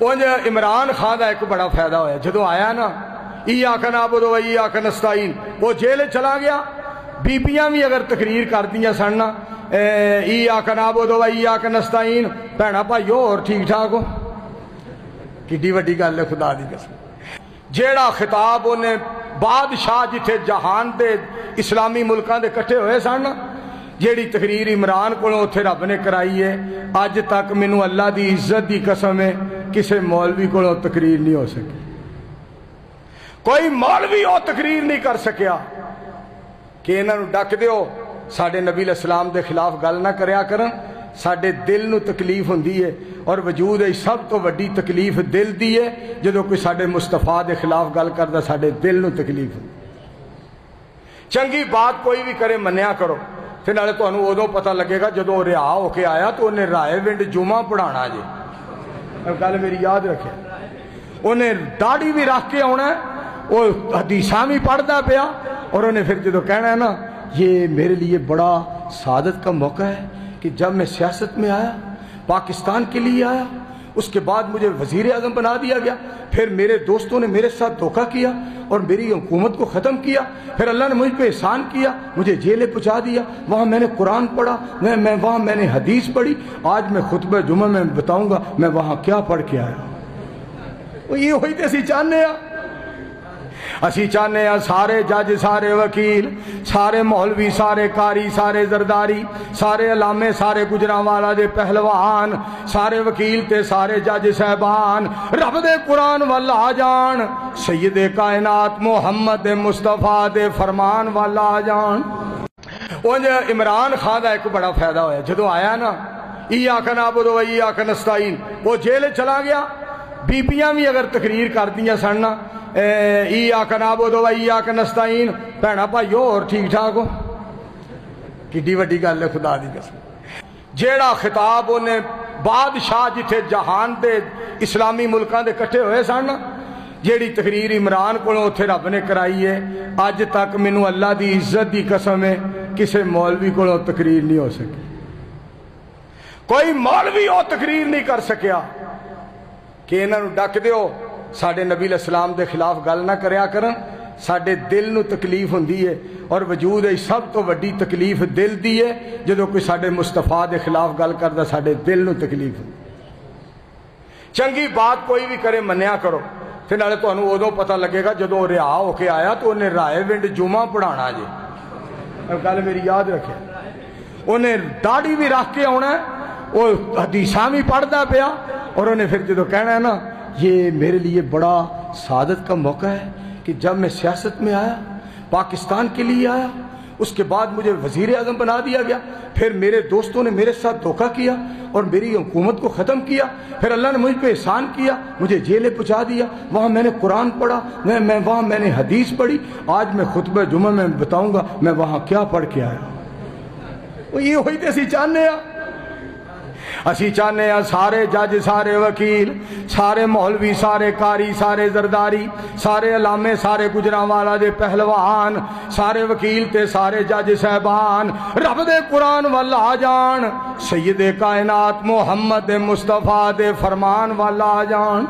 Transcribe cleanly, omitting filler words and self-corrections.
انج عمران خان کا ایک بڑا فائدہ ہویا جدو آیا نا ایاک نعبد و ایاک نستعین، وہ جیل چلا گیا، بیبیاں بھی اگر تقریر کر دیا سن نا ایاک نعبد و ایاک نستعین، بھینا بھائیو اور ٹھیک ٹھاک ہو، کڈی وڈی گل ہے خدا دی قسم۔ جیڑا خطاب انہیں بادشاہ جتھے جہان دے اسلامی ملکان دے کٹھے ہوئے سن، جیڑی تقریر عمران کو اتھے رب نے کرائی ہے، اج تک مینوں اللہ دی عزت دی قسم ہے کسے مولوی کو تقریر نہیں ہو سکی، کوئی مولوی وہ تقریر نہیں کر سکیا کہ انہاں نوں ڈک دیو ساڈے نبی علیہ السلام دے خلاف گل نہ کریا کرن، ساڈے دل نو تکلیف ہوندی ہے، اور وجود ہے سب تو وڈی تکلیف دل دی ہے، جدو کوئی ساڈے مصطفیٰ دے خلاف گل کردا ساڈے دل نو تکلیف ہوندی۔ چنگی بات کوئی بھی کرے منیا کرو، پھر نالے تانوں ادوں پتہ لگے گا جدو رہا ہو کے آیا تو انہیں رائے ونڈ جمعہ پڑھانا جی، گل میری یاد رکھے، انہیں داڑھی بھی رکھ کے آنا ہے، وہ حدیثاں بھی پڑھتا پیا، اور انہیں پھر جدو کہنا ہے نا یہ میرے لیے بڑا سعادت کا موقع ہے کہ جب میں سیاست میں آیا، پاکستان کے لیے آیا، اس کے بعد مجھے وزیر اعظم بنا دیا گیا، پھر میرے دوستوں نے میرے ساتھ دھوکہ کیا اور میری حکومت کو ختم کیا، پھر اللہ نے مجھ پہ احسان کیا، مجھے جیلیں پہنچا دیا، وہاں میں نے قرآن پڑھا، وہاں میں نے حدیث پڑھی، آج میں خطبہ جمعہ میں بتاؤں گا میں وہاں کیا پڑھ کے آیا۔ یہ ہوئی تے اسی چاہنے ہیں، اسی چاہنے ہیں سارے جج، سارے وکیل، سارے مولوی، سارے قاری، سارے زرداری، سارے علامے، سارے گجرانوالا دے پہلوان، سارے وکیل تے سارے جج صاحبان رب دے قرآن والا آ جان، سید کائنات محمد مصطفیٰ دے فرمان والا آ جان۔ انج عمران خان کا ایک بڑا فائدہ ہویا جدو آیا نا ایاک نعبد و ایاک نستعین، وہ جیل چلا گیا، بیبیاں بھی اگر تقریر کر دیا سن نا ایاک نعبد و ایاک نستعین، بھینا بھائیو اور ٹھیک ٹھاک ہو، کڈی وڈی گل ہے خدا دی قسم۔ جیڑا خطاب انہیں بادشاہ جتھے جہان دے اسلامی ملکان دے کٹھے ہوئے سن، جیڑی تقریر عمران کو اتھے رب نے کرائی ہے، اج تک مینوں اللہ دی عزت دی قسم ہے کسے مولوی کو تقریر نہیں ہو سکی، کوئی مولوی وہ تقریر نہیں کر سکیا کہ انہاں نوں ڈک دیو ساڈے نبی علیہ السلام دے خلاف گل نہ کریا کرن، ساڈے دل نو تکلیف ہوندی ہے، اور وجود ہے سب تو وڈی تکلیف دل دی ہے، جدو کوئی ساڈے مصطفیٰ دے خلاف گل کردا ساڈے دل نو تکلیف ہوندی۔ چنگی بات کوئی بھی کرے منیا کرو، پھر نالے تانوں ادوں پتہ لگے گا جدو رہا ہو کے آیا تو انہیں رائے ونڈ جمعہ پڑھانا جی، گل میری یاد رکھے، انہیں داڑھی بھی رکھ کے آنا ہے، وہ حدیثاں بھی پڑھتا پیا، اور انہیں پھر جدو کہنا ہے نا یہ میرے لیے بڑا سعادت کا موقع ہے کہ جب میں سیاست میں آیا، پاکستان کے لیے آیا، اس کے بعد مجھے وزیر اعظم بنا دیا گیا، پھر میرے دوستوں نے میرے ساتھ دھوکہ کیا اور میری حکومت کو ختم کیا، پھر اللہ نے مجھ پہ احسان کیا، مجھے جیلیں پہنچا دیا، وہاں میں نے قرآن پڑھا، وہاں میں نے حدیث پڑھی، آج میں خطبہ جمعہ میں بتاؤں گا میں وہاں کیا پڑھ کے آیا۔ یہ ہوئی تے اسی چاہنے ہیں، اسی چاہنے ہیں سارے جج، سارے وکیل، سارے مولوی، سارے قاری، سارے زرداری، سارے علامے، سارے گجرانوالا دے پہلوان، سارے وکیل تے سارے جج صاحبان رب دے قرآن والا آ جان، سید کائنات محمد مصطفیٰ دے فرمان والا آ جان۔